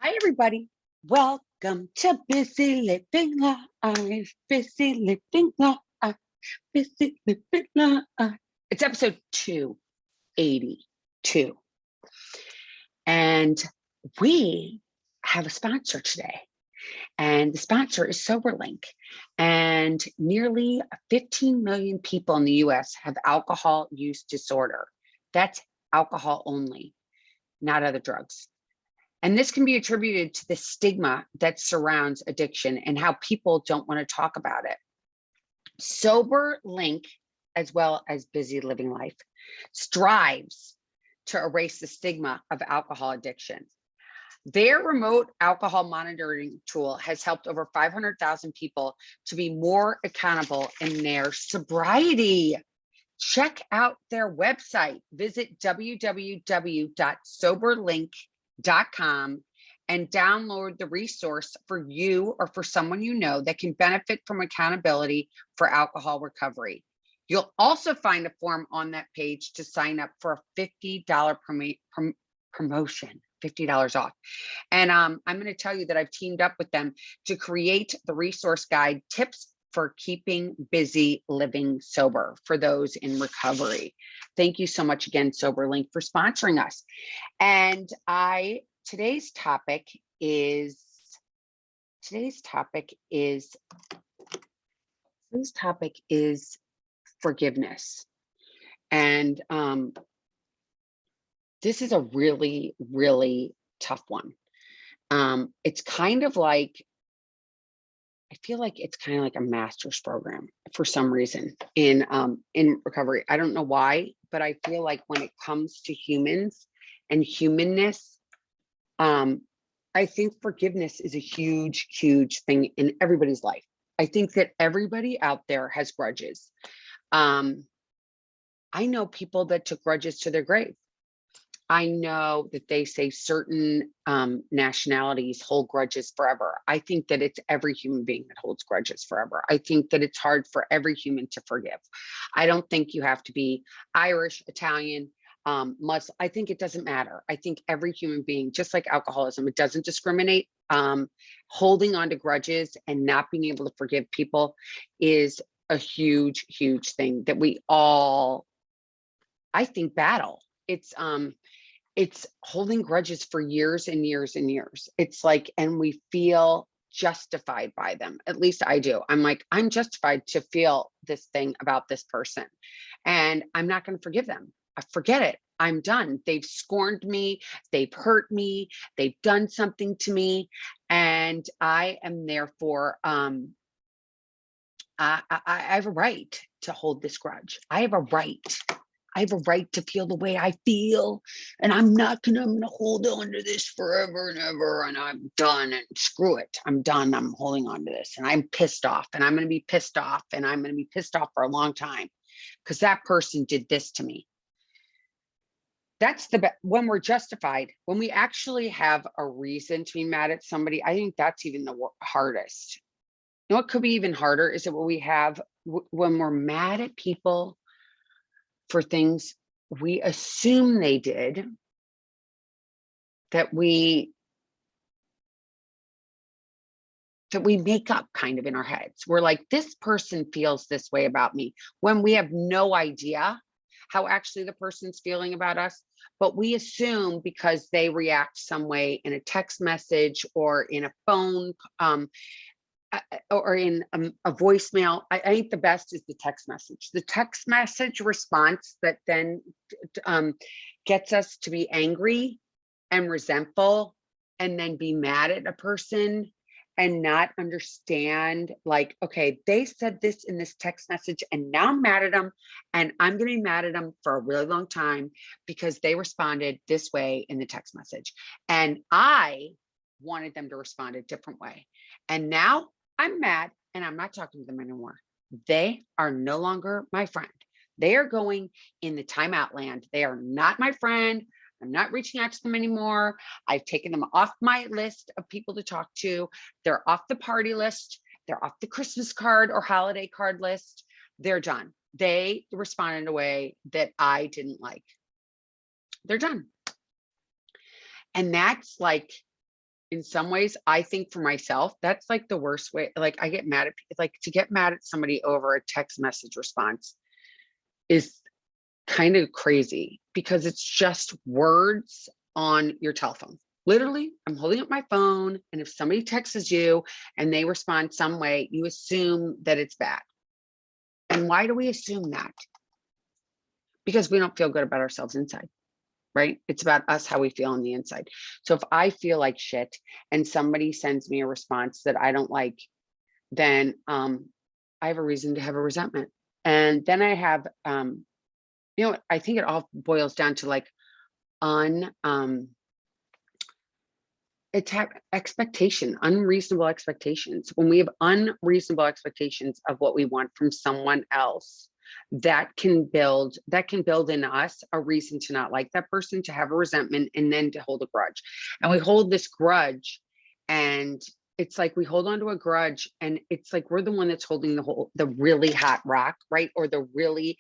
Hi, everybody. Welcome to Busy Living Life. Busy Living Life. Busy Living Life. It's episode 282. And we have a sponsor today. And the sponsor is SoberLink. And nearly 15 million people in the US have alcohol use disorder. That's alcohol only, not other drugs. And this can be attributed to the stigma that surrounds addiction and how people don't want to talk about it. Sober Link, as well as Busy Living Life, strives to erase the stigma of alcohol addiction. Their remote alcohol monitoring tool has helped over 500,000 people to be more accountable in their sobriety. Check out their website. Visit www.soberlink.com and download the resource for you or for someone you know that can benefit from accountability for alcohol recovery. You'll also find a form on that page to sign up for a $50 promotion, $50 off. And I'm going to tell you that I've teamed up with them to create the resource guide, Tips for Keeping Busy Living Sober for those in recovery. Thank you so much again, SoberLink, for sponsoring us. And today's topic is forgiveness. And this is a really, really tough one. It's kind of like, I feel like it's kind of like a master's program for some reason in recovery. I don't know why, but I feel like when it comes to humans and humanness, I think forgiveness is a huge, huge thing in everybody's life. I think that everybody out there has grudges. I know people that took grudges to their grave. I know that they say certain nationalities hold grudges forever. I think that it's every human being that holds grudges forever. I think that it's hard for every human to forgive. I don't think you have to be Irish, Italian, Muslim. I think it doesn't matter. I think every human being, just like alcoholism, it doesn't discriminate. Holding on to grudges and not being able to forgive people is a huge, huge thing that we all, I think, battle. It's holding grudges for years and years and years. It's like, and we feel justified by them. At least I do. I'm like, I'm justified to feel this thing about this person, and I'm not going to forgive them. I forget it. I'm done. They've scorned me. They've hurt me. They've done something to me. And I am therefore, I have a right to hold this grudge. I have a right. I have a right to feel the way I feel, and I'm gonna hold on to this forever and ever, and I'm done, and screw it. I'm done. I'm holding on to this, and I'm pissed off, and I'm going to be pissed off, and I'm going to be pissed off for a long time because that person did this to me. That's when we're justified, when we actually have a reason to be mad at somebody. I think that's even the hardest. You know what could be even harder is that when we're mad at people for things we assume they did, that we make up kind of in our heads. We're like, this person feels this way about me, when we have no idea how actually the person's feeling about us. But we assume because they react some way in a text message or in a phone, or in a voicemail. I think the best is the text message. The text message response that then gets us to be angry and resentful, and then be mad at a person and not understand, like, okay, they said this in this text message, and now I'm mad at them, and I'm going to be mad at them for a really long time because they responded this way in the text message, and I wanted them to respond a different way. And now I'm mad and I'm not talking to them anymore. They are no longer my friend. They are going in the timeout land. They are not my friend. I'm not reaching out to them anymore. I've taken them off my list of people to talk to. They're off the party list. They're off the Christmas card or holiday card list. They're done. They responded in a way that I didn't like. They're done. And that's like in some ways, I think for myself, that's like the worst way. Like I get mad at like to get mad at somebody over a text message response is kind of crazy because it's just words on your telephone. Literally, I'm holding up my phone, and if somebody texts you and they respond some way, you assume that it's bad. And why do we assume that? Because we don't feel good about ourselves inside, right? It's about us, how we feel on the inside. So if I feel like shit and somebody sends me a response that I don't like, then I have a reason to have a resentment. And then I have I think it all boils down to like un unreasonable expectations. When we have unreasonable expectations of what we want from someone else, that can build in us a reason to not like that person, to have a resentment, and then to hold a grudge. And we hold this grudge, and it's like we hold on to a grudge, and it's like we're the one that's holding the really hot rock, right? Or the really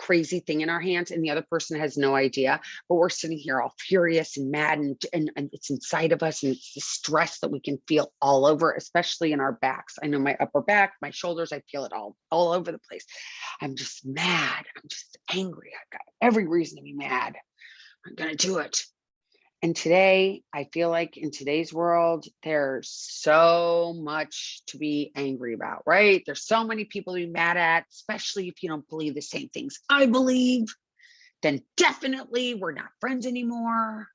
crazy thing in our hands, and the other person has no idea. But we're sitting here all furious and mad, and it's inside of us, and it's the stress that we can feel all over, especially in our backs. I know my upper back, my shoulders, I feel it all over the place. I'm just mad. I'm just angry. I've got every reason to be mad. I'm gonna do it. And today, I feel like in today's world, there's so much to be angry about, right? There's so many people to be mad at, especially if you don't believe the same things I believe. Then definitely we're not friends anymore.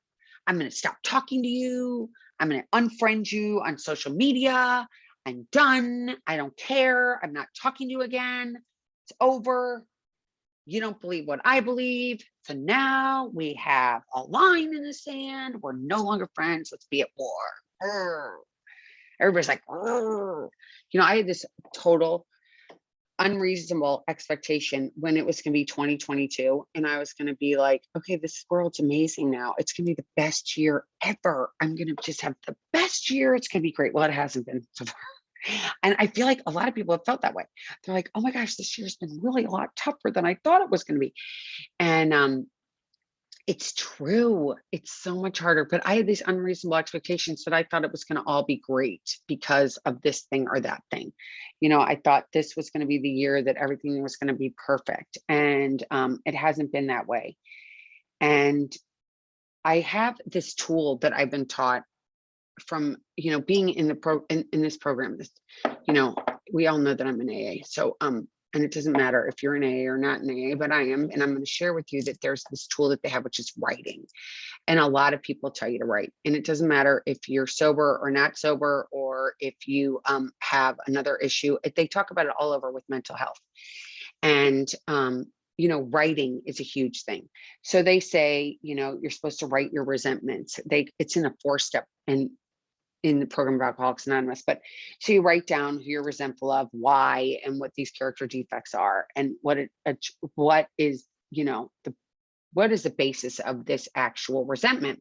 I'm going to stop talking to you. I'm going to unfriend you on social media. I'm done. I don't care. I'm not talking to you again. It's over. You don't believe what I believe. So now we have a line in the sand. We're no longer friends. Let's be at war. Urgh. Everybody's like, "Urgh." I had this total unreasonable expectation when it was going to be 2022. And I was going to be like, okay, this world's amazing now. It's going to be the best year ever. I'm going to just have the best year. It's going to be great. Well, it hasn't been so far. And I feel like a lot of people have felt that way. They're like, oh my gosh, this year's been really a lot tougher than I thought it was going to be. And it's true. It's so much harder. But I had these unreasonable expectations that I thought it was going to all be great because of this thing or that thing. I thought this was going to be the year that everything was going to be perfect. And it hasn't been that way. And I have this tool that I've been taught from being in in this program. We all know that I'm an AA, so and it doesn't matter if you're an AA or not an AA, but I am. And I'm going to share with you that there's this tool that they have, which is writing. And a lot of people tell you to write, and it doesn't matter if you're sober or not sober, or if you have another issue. They talk about it all over with mental health. And writing is a huge thing. So they say, you're supposed to write your resentments. It's in a 4-step, and in the program of Alcoholics Anonymous. But so you write down who you're resentful of, why, and what these character defects are, and what is what is the basis of this actual resentment.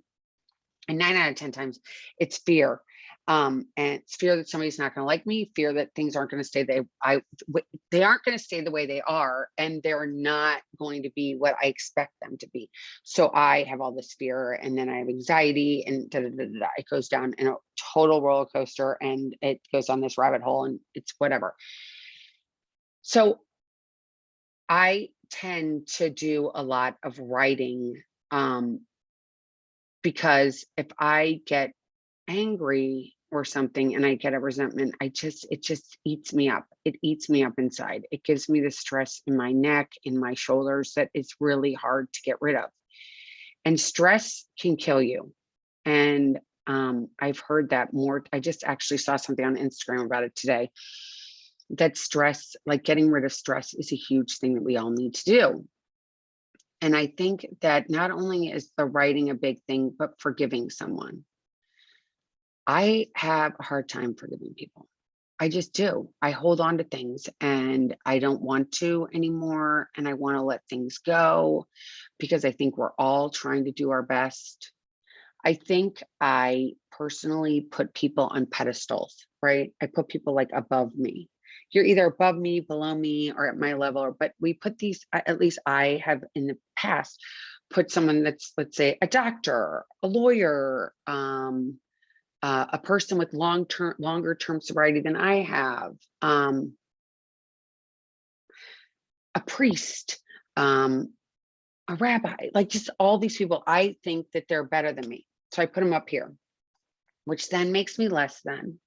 And 9 out of 10 times, it's fear. And it's fear that somebody's not going to like me, fear that things aren't going to stay they aren't going to stay the way they are, and they're not going to be what I expect them to be. So I have all this fear, and then I have anxiety, and da, da, da, da, da. It goes down in a total roller coaster, and it goes on this rabbit hole, and it's whatever. So I tend to do a lot of writing, because if I get angry or something and I get a resentment, it just eats me up. It eats me up inside. It gives me the stress in my neck, in my shoulders, that it's really hard to get rid of. And stress can kill you. And I've heard that more. I just actually saw something on Instagram about it today, that stress, like getting rid of stress, is a huge thing that we all need to do. And I think that not only is the writing a big thing, but forgiving someone. I have a hard time forgiving people. I just do. I hold on to things, and I don't want to anymore. And I want to let things go because I think we're all trying to do our best. I think I personally put people on pedestals, right? I put people like above me. You're either above me, below me, or at my level, but we put these, at least I have in the past, put someone that's, let's say, a doctor, a lawyer, a person with longer term sobriety than I have, a priest, um, a rabbi, like just all these people. I think that they're better than me. So I put them up here, which then makes me less than.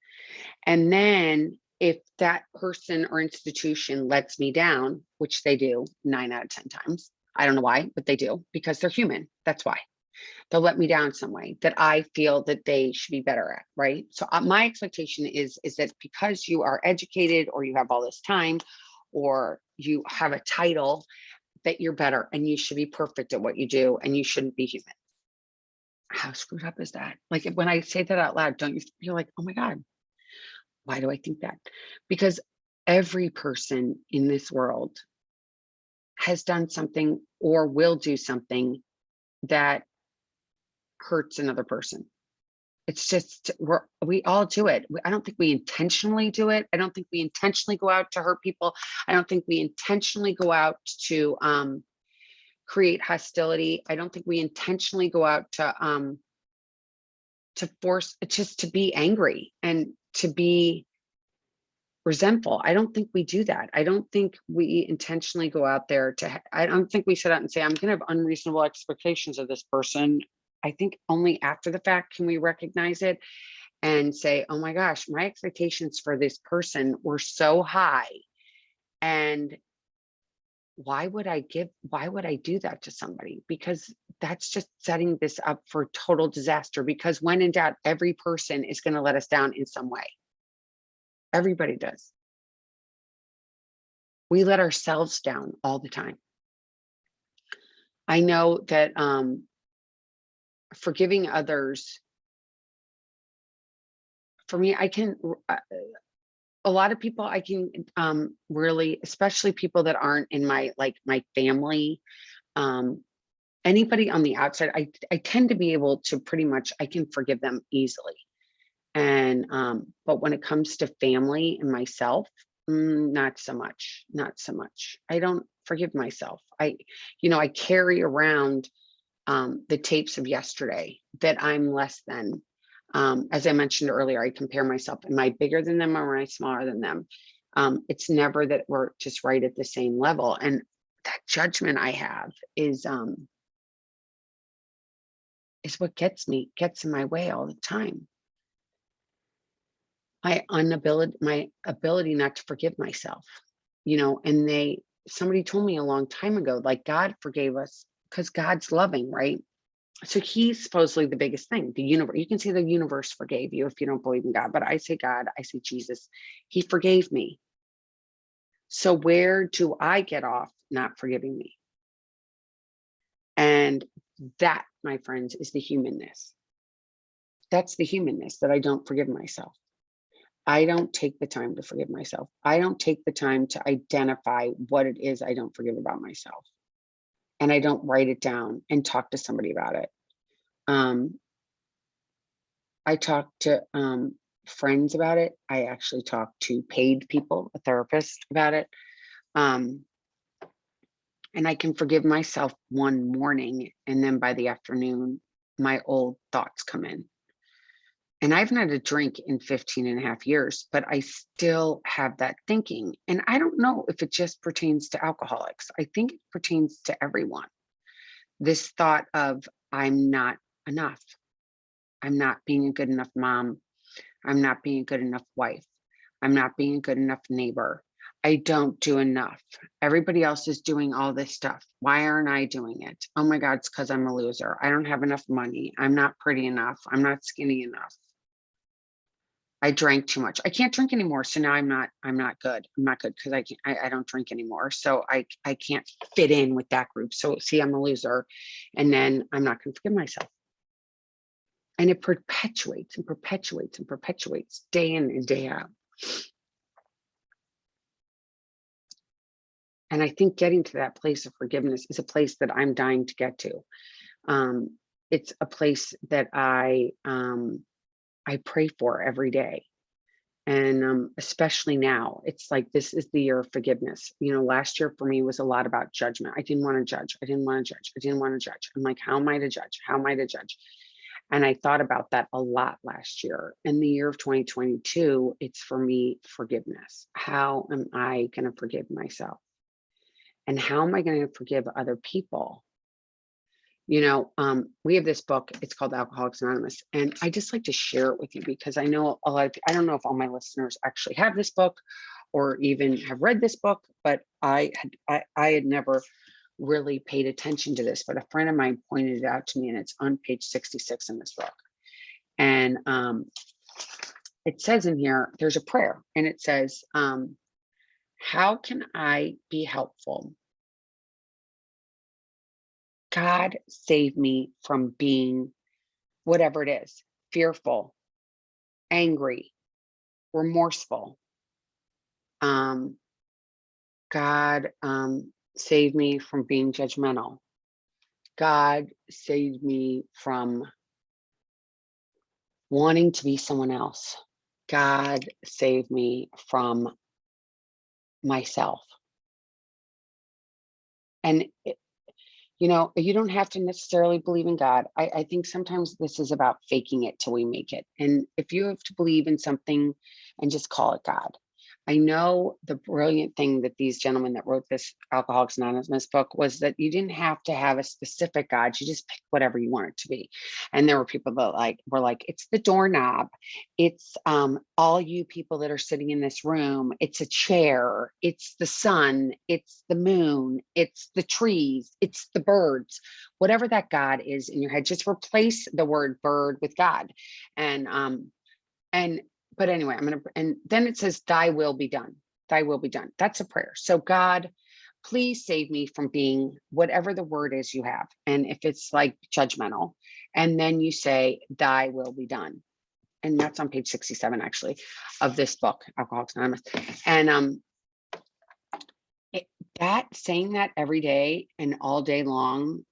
And then if that person or institution lets me down, which they do 9 out of 10 times, I don't know why, but they do because they're human. That's why they'll let me down some way that I feel that they should be better at. Right. So my expectation is that because you are educated or you have all this time or you have a title, that you're better and you should be perfect at what you do and you shouldn't be human. How screwed up is that? Like when I say that out loud, don't you feel like, oh my God, why do I think that? Because every person in this world has done something or will do something that hurts another person. It's just we all do it. I don't think we intentionally do it. I don't think we intentionally go out to hurt people. I don't think we intentionally go out to create hostility. I don't think we intentionally go out to force just to be angry and to be resentful. I don't think we do that. I don't think we intentionally go out there I don't think we sit out and say, I'm going to have unreasonable expectations of this person. I think only after the fact can we recognize it and say, oh my gosh, my expectations for this person were so high. And why would I do that to somebody? Because that's just setting this up for total disaster. Because when in doubt, every person is going to let us down in some way. Everybody does. We let ourselves down all the time. I know that forgiving others, for me, I can, a lot of people I can really, especially people that aren't in my family, anybody on the outside, I tend to be able to pretty much, I can forgive them easily. And but when it comes to family and myself, not so much, not so much. I don't forgive myself. I carry around the tapes of yesterday that I'm less than. As I mentioned earlier, I compare myself. Am I bigger than them or am I smaller than them? It's never that we're just right at the same level. And that judgment I have is what gets in my way all the time. My ability not to forgive myself, and somebody told me a long time ago, like God forgave us because God's loving, right? So he's supposedly the biggest thing. The universe, you can say the universe forgave you if you don't believe in God, but I say God, I say Jesus, he forgave me. So where do I get off not forgiving me? And that, my friends, is the humanness. That's the humanness, that I don't forgive myself. I don't take the time to forgive myself. I don't take the time to identify what it is I don't forgive about myself. And I don't write it down and talk to somebody about it. I talk to friends about it. I actually talk to paid people, a therapist about it. And I can forgive myself one morning, and then by the afternoon, my old thoughts come in. And I haven't had a drink in 15 and a half years, but I still have that thinking. And I don't know if it just pertains to alcoholics. I think it pertains to everyone. This thought of, I'm not enough. I'm not being a good enough mom. I'm not being a good enough wife. I'm not being a good enough neighbor. I don't do enough. Everybody else is doing all this stuff. Why aren't I doing it? Oh my God, it's because I'm a loser. I don't have enough money. I'm not pretty enough. I'm not skinny enough. I drank too much. I can't drink anymore. So now I'm not good. I'm not good because I don't drink anymore. So I can't fit in with that group. So see, I'm a loser. And then I'm not going to forgive myself. And it perpetuates and perpetuates and perpetuates day in and day out. And I think getting to that place of forgiveness is a place that I'm dying to get to. It's a place that I pray for every day. And especially now, it's like, this is the year of forgiveness. Last year for me was a lot about judgment. I didn't want to judge. I didn't want to judge. I didn't want to judge. I'm like, how am I to judge? How am I to judge? And I thought about that a lot last year. In the year of 2022, it's for me forgiveness. How am I going to forgive myself? And how am I going to forgive other people? We have this book, it's called Alcoholics Anonymous, and I just like to share it with you because I know a lot of, I don't know if all my listeners actually have this book or even have read this book, but I had never really paid attention to this, but a friend of mine pointed it out to me, and it's on page 66 in this book. And it says in here, there's a prayer, and it says, how can I be helpful? God, save me from being whatever it is, fearful, angry, remorseful. Um, God, save me from being judgmental. God, save me from wanting to be someone else. God, save me from myself. And you don't have to necessarily believe in God. I think sometimes this is about faking it till we make it. And if you have to believe in something and just call it God. I know the brilliant thing that these gentlemen that wrote this Alcoholics Anonymous book was that you didn't have to have a specific God. You just pick whatever you want it to be. And there were people that were like, it's the doorknob. It's all you people that are sitting in this room. It's a chair. It's the sun. It's the moon. It's the trees. It's the birds. Whatever that God is in your head, just replace the word bird with God. And but anyway, and then it says, thy will be done. Thy will be done. That's a prayer. So God, please save me from being whatever the word is you have. And if it's like judgmental, and then you say, thy will be done. And that's on page 67, actually, of this book, Alcoholics Anonymous. And saying that every day and all day long,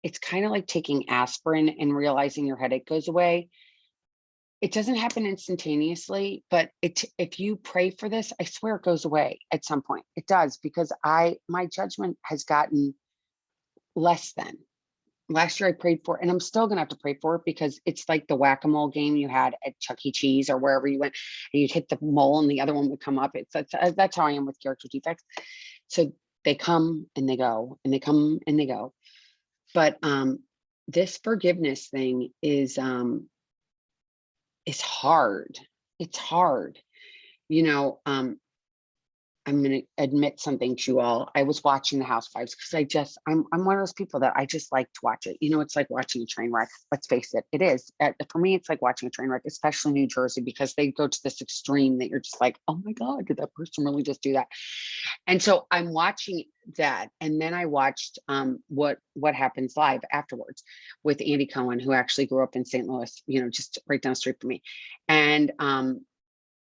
it's kind of like taking aspirin and realizing your headache goes away. It doesn't happen instantaneously, but if you pray for this, I swear it goes away at some point. It does, because my judgment has gotten less than. Last year I prayed for, and I'm still gonna have to pray for it, because it's like the whack-a-mole game you had at Chuck E. Cheese or wherever you went, and you'd hit the mole and the other one would come up. That's how I am with character defects. So they come and they go, and they come and they go. But this forgiveness thing is hard. It's hard. I'm going to admit something to you all. I was watching the Housewives because I'm one of those people that I just like to watch it. It's like watching a train wreck. Let's face it, it is. For me, it's like watching a train wreck, especially New Jersey, because they go to this extreme that you're just like, oh my God, did that person really just do that? And so I'm watching that, and then I watched what happens live afterwards with Andy Cohen, who actually grew up in St. Louis, just right down the street from me, and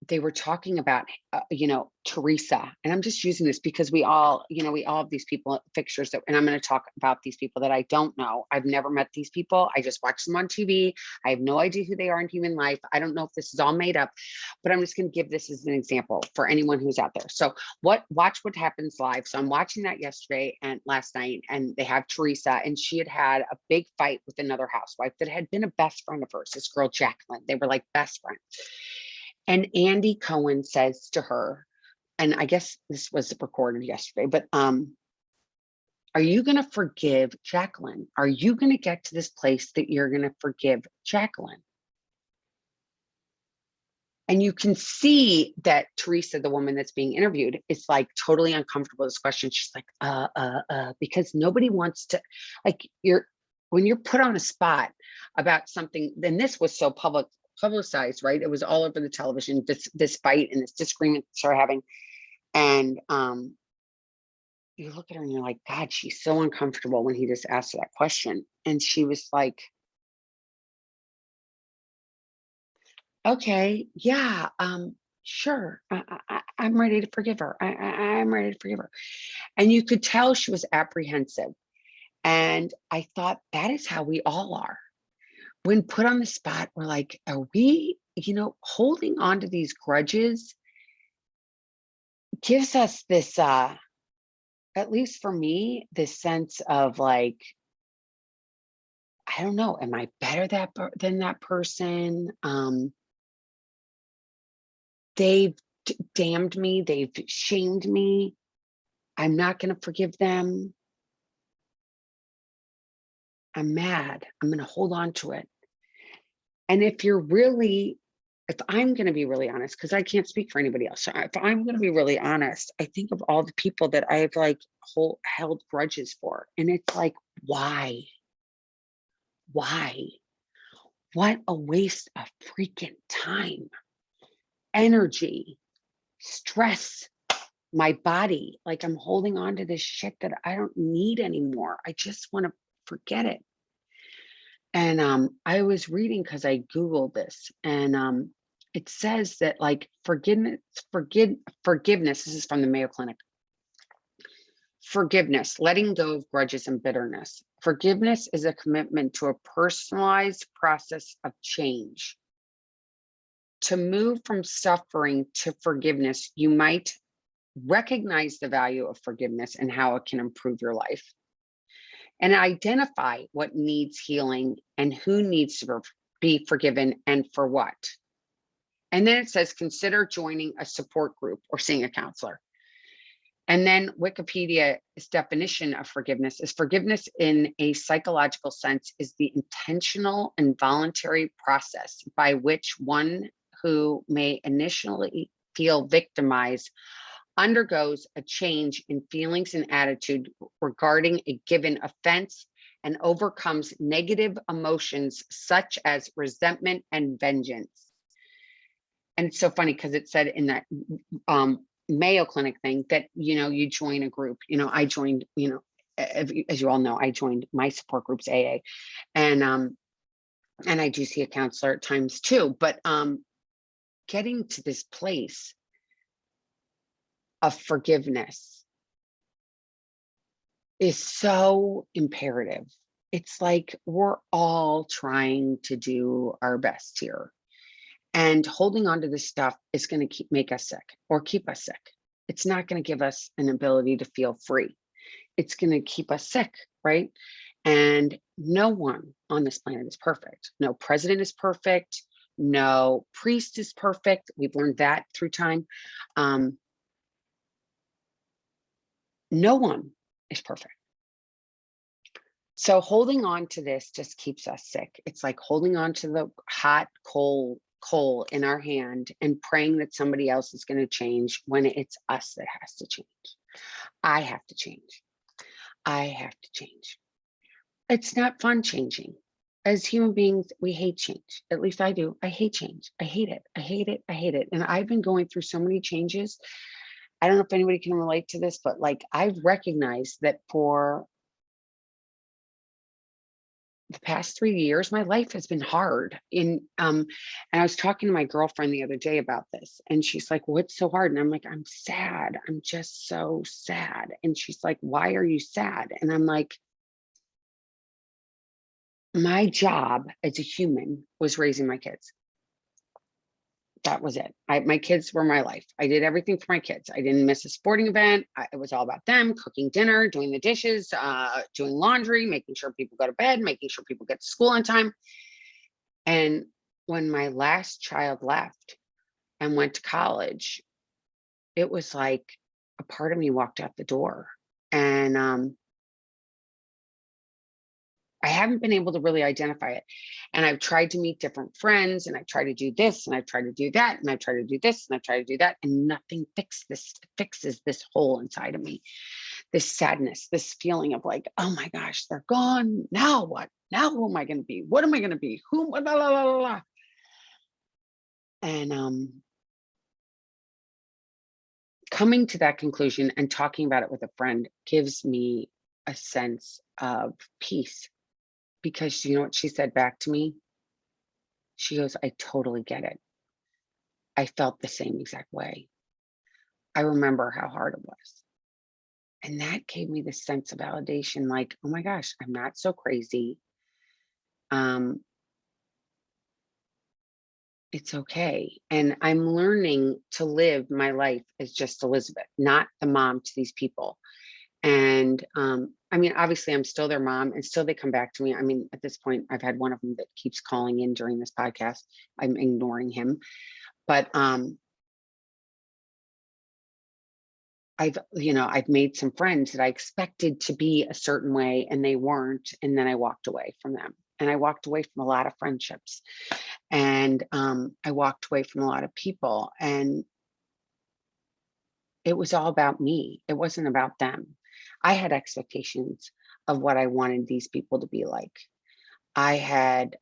they were talking about, Teresa, and I'm just using this because we all have these people fixtures and I'm going to talk about these people that I don't know. I've never met these people. I just watch them on TV. I have no idea who they are in human life. I don't know if this is all made up, but I'm just going to give this as an example for anyone who's out there. So watch what happens live. So I'm watching that yesterday and last night, and they have Teresa, and she had a big fight with another housewife that had been a best friend of hers, this girl, Jacqueline. They were like best friends. And Andy Cohen says to her, and I guess this was recorded yesterday, but are you going to forgive Jacqueline? Are you going to get to this place that you're going to forgive Jacqueline? And you can see that Teresa, the woman that's being interviewed, is like totally uncomfortable with this question. She's like, because nobody wants to, like, when you're put on the spot about something, then this was so publicized, right? It was all over the television, this fight and this disagreement they're having. And you look at her and you're like, God, she's so uncomfortable when he just asked her that question. And she was like, okay, yeah, sure. I'm ready to forgive her. I'm ready to forgive her. And you could tell she was apprehensive. And I thought, that is how we all are. When put on the spot, we're like, are we, holding on to these grudges gives us this, at least for me, this sense of like, I don't know, am I better than that person? They've damned me, they've shamed me. I'm not going to forgive them. I'm mad. I'm going to hold on to it. And if I'm going to be really honest, because I can't speak for anybody else, so if I'm going to be really honest, I think of all the people that I've like held grudges for. And it's like, why? Why? What a waste of freaking time, energy, stress, my body. Like I'm holding on to this shit that I don't need anymore. I just want to forget it. And I was reading because I Googled this, and it says that like forgiveness, this is from the Mayo Clinic. Forgiveness, letting go of grudges and bitterness. Forgiveness is a commitment to a personalized process of change. To move from suffering to forgiveness, you might recognize the value of forgiveness and how it can improve your life, and identify what needs healing and who needs to be forgiven and for what. And then it says, consider joining a support group or seeing a counselor. And then Wikipedia's definition of forgiveness in a psychological sense is the intentional and voluntary process by which one who may initially feel victimized undergoes a change in feelings and attitude regarding a given offense and overcomes negative emotions such as resentment and vengeance. And it's so funny because it said in that Mayo Clinic thing that, you join a group. I joined, as you all know, I joined my support group's AA, and I do see a counselor at times too. But getting to this place of forgiveness is so imperative. It's like we're all trying to do our best here. And holding on to this stuff is going to make us sick or keep us sick. It's not going to give us an ability to feel free. It's going to keep us sick, right? And no one on this planet is perfect. No president is perfect. No priest is perfect. We've learned that through time. No one is perfect. So holding on to this just keeps us sick. It's like holding on to the hot coal in our hand and praying that somebody else is going to change when it's us that has to change. I have to change. I have to change. It's not fun changing. As human beings, we hate change. At least I do. I hate change. I hate it. I hate it. I hate it. And I've been going through so many changes. I don't know if anybody can relate to this, but like I've recognized that for the past 3 years, my life has been hard. And I was talking to my girlfriend the other day about this, and she's like, "What's so hard?" And I'm like, "I'm sad. I'm just so sad." And she's like, "Why are you sad?" And I'm like, my job as a human was raising my kids. That was it. My kids were my life. I did everything for my kids. I didn't miss a sporting event. It was all about them, cooking dinner, doing the dishes, doing laundry, making sure people go to bed, making sure people get to school on time. And when my last child left and went to college, it was like a part of me walked out the door. And I haven't been able to really identify it. And I've tried to meet different friends, and I try to do this, and I try to do that, and I try to do this, and I try to do that, and nothing fixes this hole inside of me. This sadness, this feeling of like, oh my gosh, they're gone. Now what? Now who am I going to be? What am I going to be? Who? La, la, la, la, la. And coming to that conclusion and talking about it with a friend gives me a sense of peace, because you know what she said back to me? She goes, I totally get it. I felt the same exact way. I remember how hard it was. And that gave me this sense of validation, like, oh my gosh, I'm not so crazy. Um, it's okay. And I'm learning to live my life as just Elizabeth, not the mom to these people. And I mean, obviously, I'm still their mom, and still they come back to me. I mean, at this point, I've had one of them that keeps calling in during this podcast. I'm ignoring him, but I've made some friends that I expected to be a certain way and they weren't. And then I walked away from them. And I walked away from a lot of friendships. And I walked away from a lot of people. And it was all about me. It wasn't about them. I had expectations of what I wanted these people to be like. I had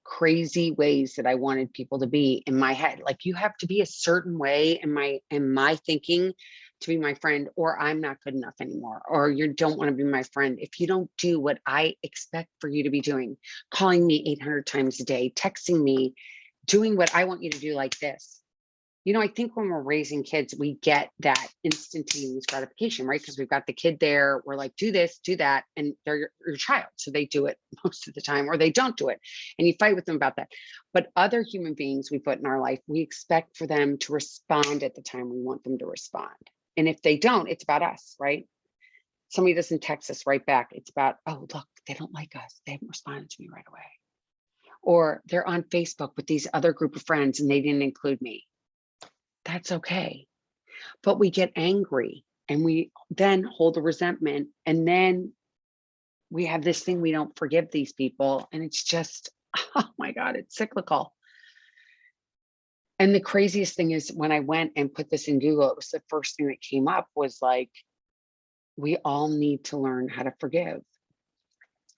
crazy ways that I wanted people to be in my head. Like, you have to be a certain way in my thinking to be my friend, or I'm not good enough anymore, or you don't want to be my friend if you don't do what I expect for you to be doing, calling me 800 times a day, texting me, doing what I want you to do, like this. I think when we're raising kids, we get that instantaneous gratification, right? Because we've got the kid there. We're like, do this, do that. And they're your child. So they do it most of the time, or they don't do it. And you fight with them about that. But other human beings we put in our life, we expect for them to respond at the time we want them to respond. And if they don't, it's about us, right? Somebody doesn't text us right back. It's about, oh, look, they don't like us. They haven't responded to me right away. Or they're on Facebook with these other group of friends and they didn't include me. That's okay. But we get angry and we then hold a resentment. And then we have this thing, we don't forgive these people. And it's just, oh my God, it's cyclical. And the craziest thing is when I went and put this in Google, it was the first thing that came up was like, we all need to learn how to forgive.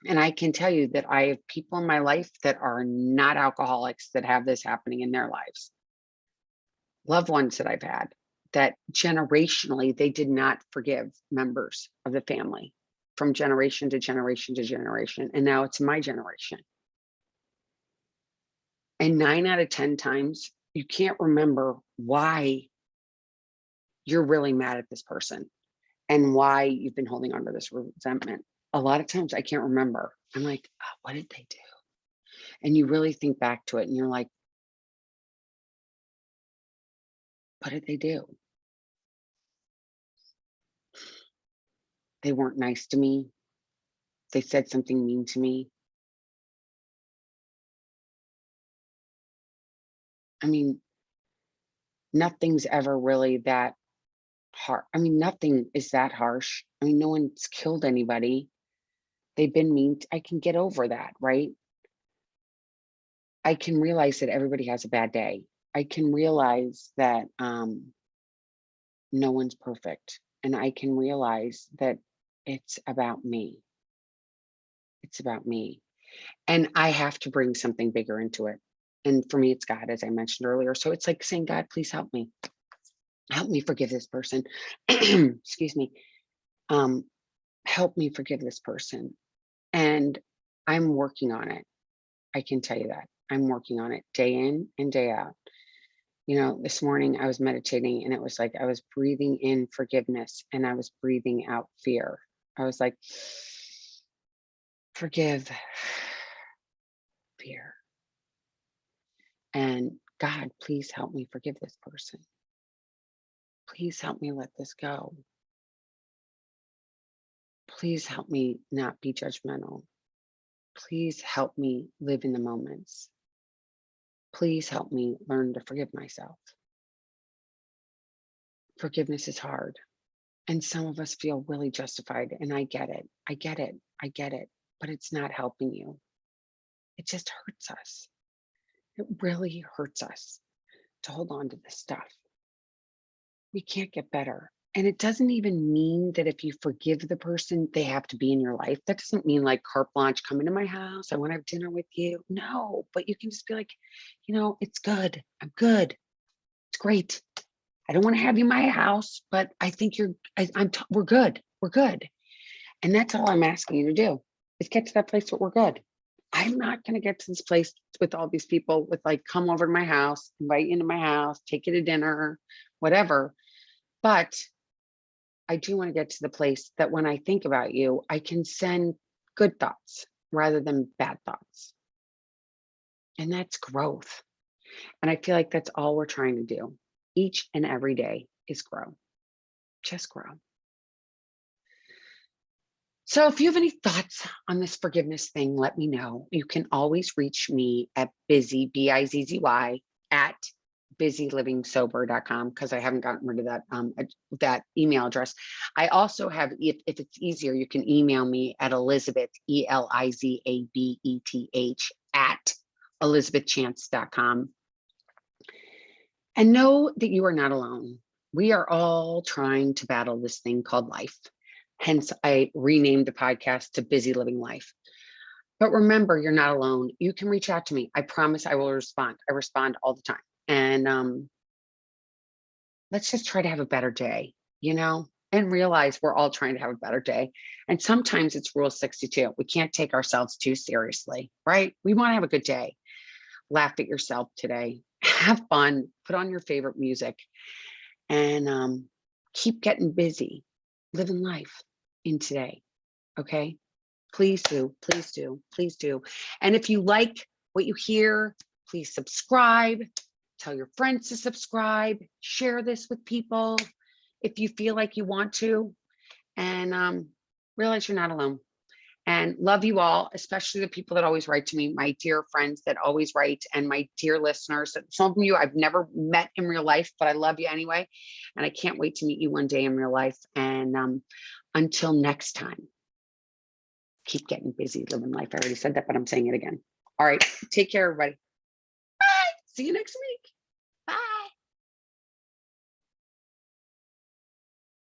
And I can tell you that I have people in my life that are not alcoholics that have this happening in their lives. Loved ones that I've had that generationally they did not forgive members of the family from generation to generation to generation. And now it's my generation. And 9 out of 10 times, you can't remember why you're really mad at this person and why you've been holding on to this resentment. A lot of times I can't remember. I'm like, oh, what did they do? And you really think back to it and you're like, what did they do? They weren't nice to me. They said something mean to me. I mean, nothing's ever really that hard. I mean, nothing is that harsh. I mean, no one's killed anybody. They've been mean. I can get over that, right? I can realize that everybody has a bad day. I can realize that no one's perfect. And I can realize that it's about me. It's about me. And I have to bring something bigger into it. And for me, it's God, as I mentioned earlier. So it's like saying, God, please help me. Help me forgive this person. Excuse me. Um, Help me forgive this person. And I'm working on it. I can tell you that. I'm working on it day in and day out. This morning I was meditating and it was like I was breathing in forgiveness and I was breathing out fear. I was like, forgive, fear. And God, please help me forgive this person. Please help me let this go. Please help me not be judgmental. Please help me live in the moments. Please help me learn to forgive myself. Forgiveness is hard. And some of us feel really justified. And I get it. I get it. I get it. But it's not helping you. It just hurts us. It really hurts us to hold on to this stuff. We can't get better. And it doesn't even mean that if you forgive the person, they have to be in your life. That doesn't mean like carte blanche, come into my house. I want to have dinner with you. No, but you can just be like, it's good. I'm good. It's great. I don't want to have you in my house, but I think we're good. We're good. And that's all I'm asking you to do is get to that place where we're good. I'm not going to get to this place with all these people with like, come over to my house, invite you into my house, take you to dinner, whatever. But I do want to get to the place that when I think about you, I can send good thoughts rather than bad thoughts. And that's growth. And I feel like that's all we're trying to do each and every day is grow. Just grow. So if you have any thoughts on this forgiveness thing, let me know. You can always reach me at Bizzy, Bizzy, at busylivingsober.com, because I haven't gotten rid of that email address. I also have, if it's easier, you can email me at Elizabeth, Elizabeth, at elizabethchance.com. And know that you are not alone. We are all trying to battle this thing called life. Hence, I renamed the podcast to Busy Living Life. But remember, you're not alone. You can reach out to me. I promise I will respond. I respond all the time. And let's just try to have a better day, and realize we're all trying to have a better day. And sometimes it's rule 62. We can't take ourselves too seriously, right? We want to have a good day. Laugh at yourself today. Have fun. Put on your favorite music. And keep getting busy, living life in today. Okay. Please do. Please do. Please do. And if you like what you hear, please subscribe. Tell your friends to subscribe. Share this with people if you feel like you want to. And realize you're not alone. And love you all, especially the people that always write to me, my dear friends that always write, and my dear listeners. Some of you I've never met in real life, but I love you anyway. And I can't wait to meet you one day in real life. And until next time, keep getting busy living life. I already said that, but I'm saying it again. All right. Take care, everybody. Bye. See you next week.